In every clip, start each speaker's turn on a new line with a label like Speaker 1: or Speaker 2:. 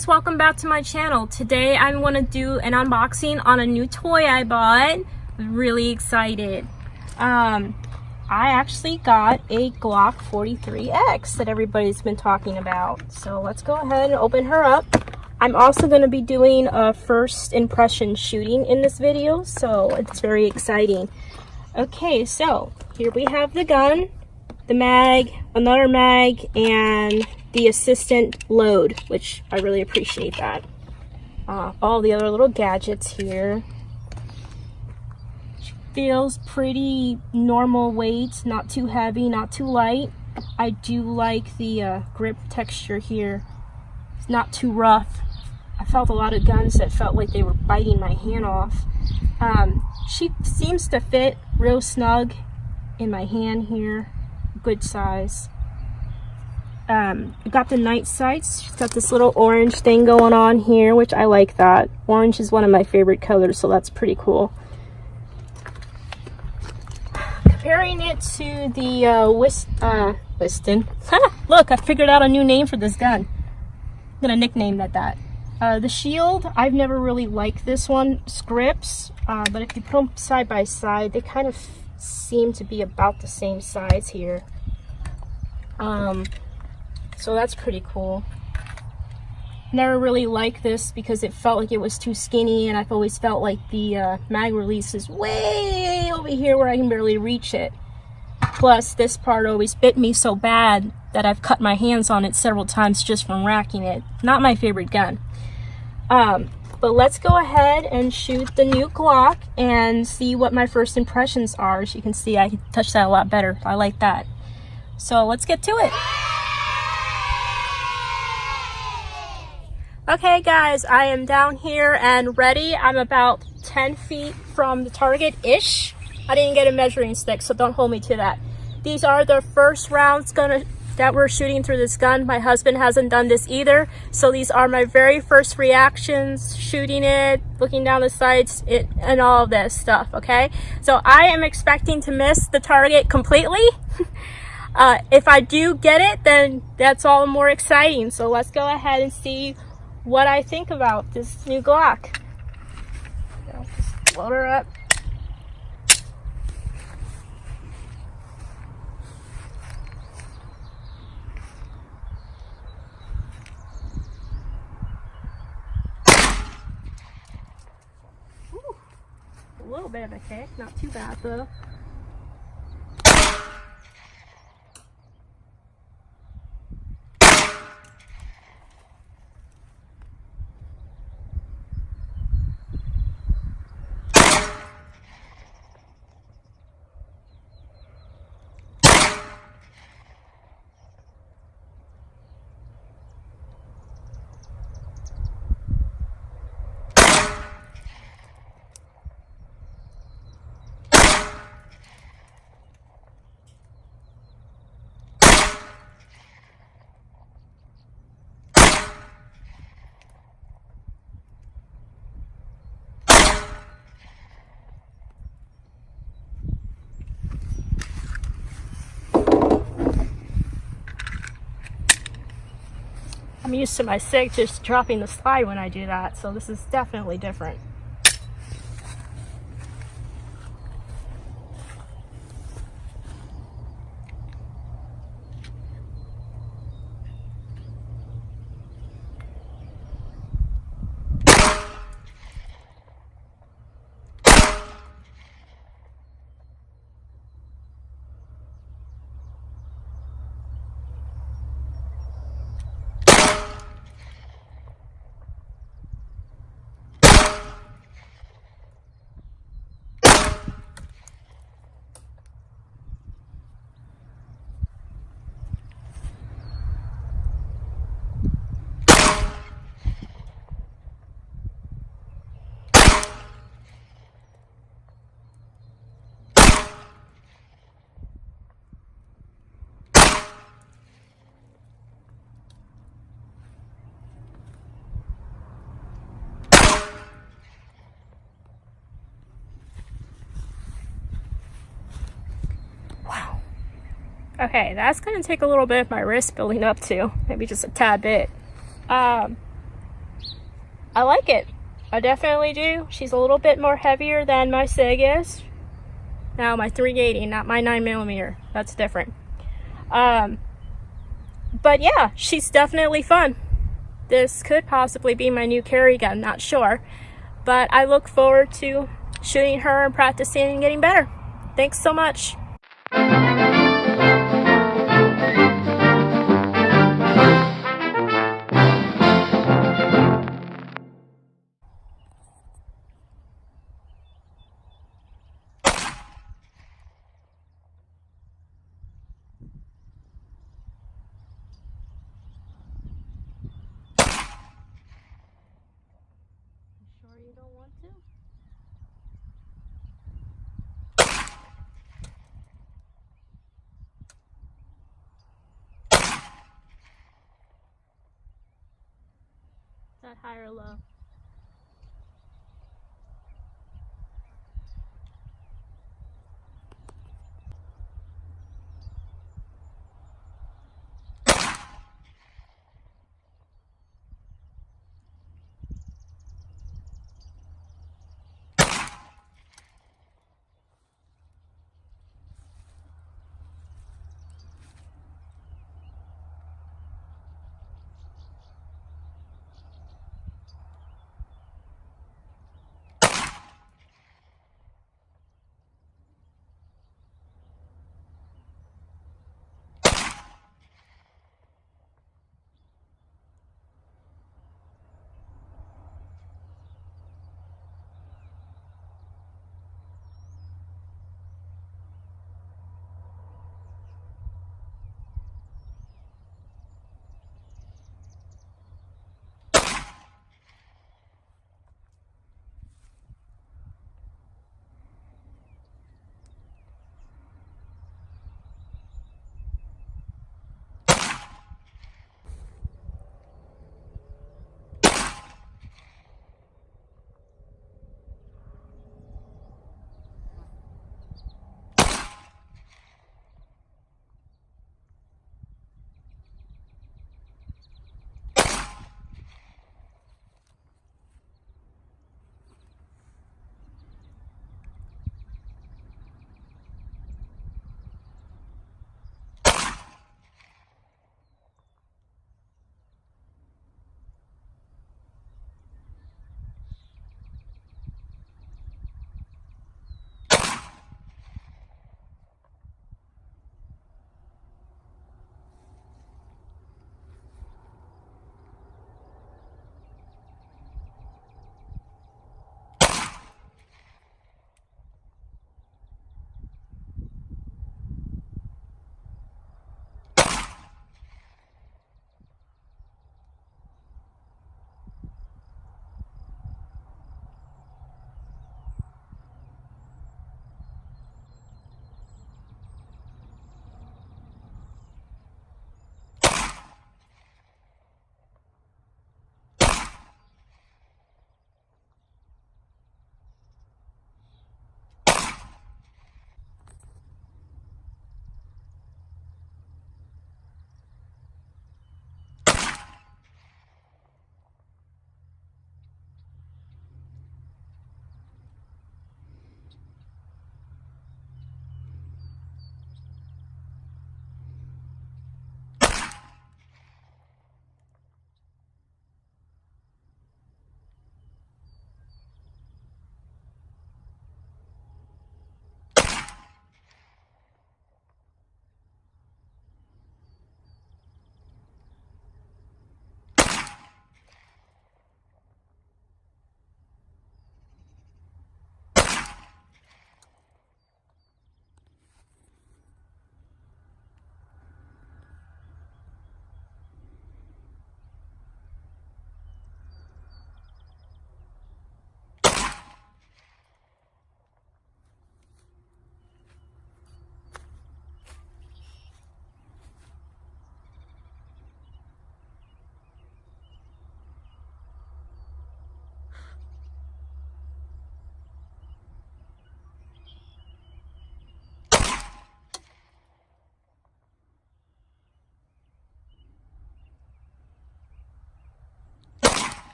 Speaker 1: guys, welcome back to my channel. Today I'm going to do an unboxing on a new toy I bought. I'm really excited. I actually got a Glock 43X that everybody's been talking about. So let's go ahead and open her up. I'm also going to be doing a first impression shooting in this video, so it's very exciting. Okay, so here we have the gun, the mag, another mag, and the assistant load, which I really appreciate that. All the other little gadgets here. Feels pretty normal weight, not too heavy, not too light. I do like the grip texture here. It's not too rough. I felt a lot of guns that felt like they were biting my hand off. She seems to fit real snug in my hand here. Good size. I got the night sights. She's got this little orange thing going on here, which I like that. Orange is one of my favorite colors, so that's pretty cool. Comparing it to the Whiston. Look, I figured out a new name for this gun. I'm gonna nickname that. The Shield, I've never really liked this one. Scripts, but if you put them side by side, they kind of seem to be about the same size here. So that's pretty cool. Never really liked this because it felt like it was too skinny, and I've always felt like the mag release is way over here where I can barely reach it. Plus, this part always bit me so bad that I've cut my hands on it several times just from racking it. Not my favorite gun. But let's go ahead and shoot the new Glock and see what my first impressions are. As you can see, I can touch that a lot better. I like that. So let's get to it. Okay guys, I am down here and ready. I'm about 10 feet from the target-ish. I didn't get a measuring stick, so don't hold me to that. These are the first rounds that we're shooting through this gun. My husband hasn't done this either, so these are my very first reactions, shooting it, looking down the sights, and all of this stuff, okay? So I am expecting to miss the target completely. If I do get it, then that's all the more exciting. So let's go ahead and see what I think about this new Glock. Just load her up. Ooh, a little bit of a kick, not too bad though. I'm used to my SIG just dropping the slide when I do that, so this is definitely different. Okay, that's going to take a little bit of my wrist building up to, maybe just a tad bit. I like it. I definitely do. She's a little bit more heavier than my SIG is. Now my 380, not my 9mm. That's different. But yeah, she's definitely fun. This could possibly be my new carry gun, not sure. But I look forward to shooting her and practicing and getting better. Thanks so much. Sure you don't want to? Is that high or low?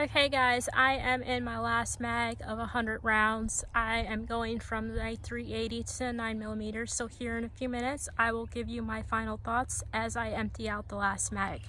Speaker 1: Okay guys, I am in my last mag of 100 rounds. I am going from the 380 to 9mm, so here in a few minutes I will give you my final thoughts as I empty out the last mag.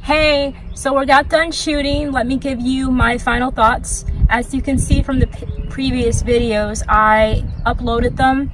Speaker 1: Hey, so we got done shooting. Let me give you my final thoughts. As you can see from the previous videos, I uploaded them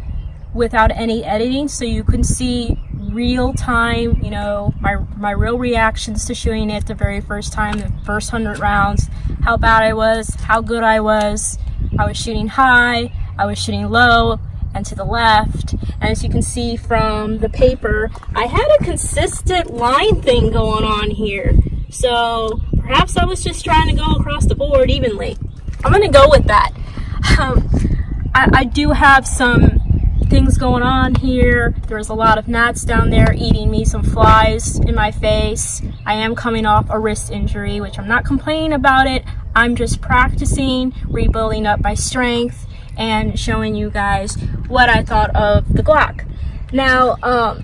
Speaker 1: without any editing, so you can see real time, you know, my real reactions to shooting it the very first time, the first 100 rounds, how bad I was, how good I was. I was shooting high, I was shooting low, and to the left. And as you can see from the paper, I had a consistent line thing going on here. So perhaps I was just trying to go across the board evenly. I'm gonna go with that. I do have some things going on here. There's a lot of gnats down there eating me, some flies in my face. I am coming off a wrist injury, which I'm not complaining about it. I'm just practicing, rebuilding up my strength, and showing you guys what I thought of the Glock. Now,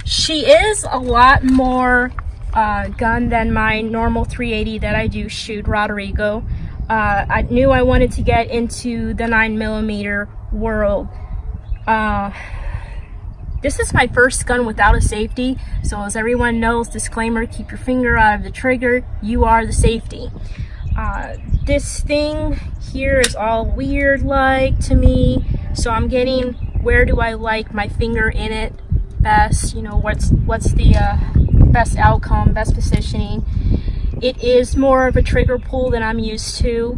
Speaker 1: she is a lot more gun than my normal 380 that I do shoot, Rodrigo. I knew I wanted to get into the 9mm world. This is my first gun without a safety, so as everyone knows, disclaimer, keep your finger out of the trigger, you are the safety. This thing here is all weird like to me, so I'm getting where do I like my finger in it best, you know, what's the best outcome, best positioning. It is more of a trigger pull than I'm used to,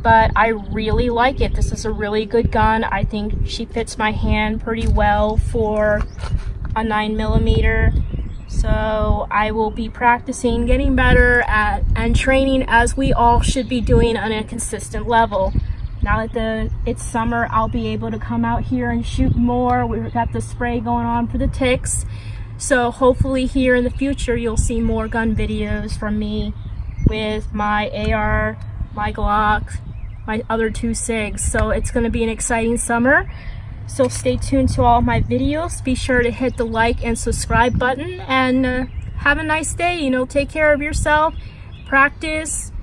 Speaker 1: but I really like it. This is a really good gun. I think she fits my hand pretty well for a 9mm. So I will be practicing, getting better at, and training as we all should be doing on a consistent level. Now that it's summer, I'll be able to come out here and shoot more. We've got the spray going on for the ticks. So hopefully here in the future, you'll see more gun videos from me with my AR, my Glock, my other 2 SIGs. So it's gonna be an exciting summer. So stay tuned to all my videos. Be sure to hit the like and subscribe button, and have a nice day. You know, take care of yourself, practice,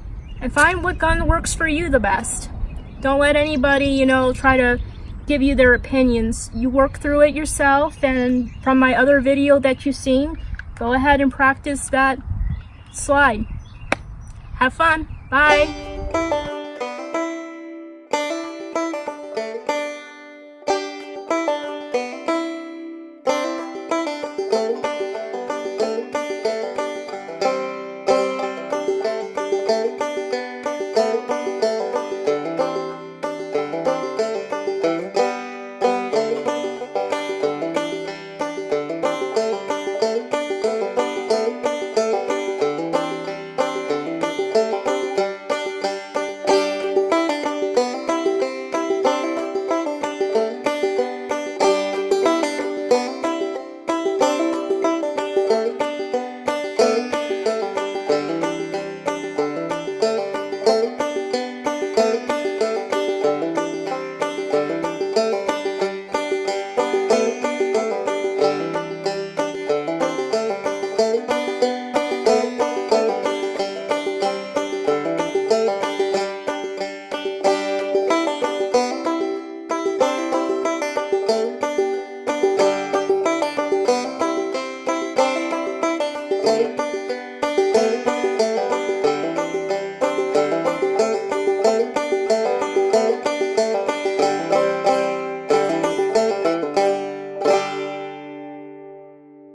Speaker 1: and find what gun works for you the best. Don't let anybody, you know, try to give you their opinions. You work through it yourself, and from my other video that you've seen, go ahead and practice that slide. Have fun. Bye.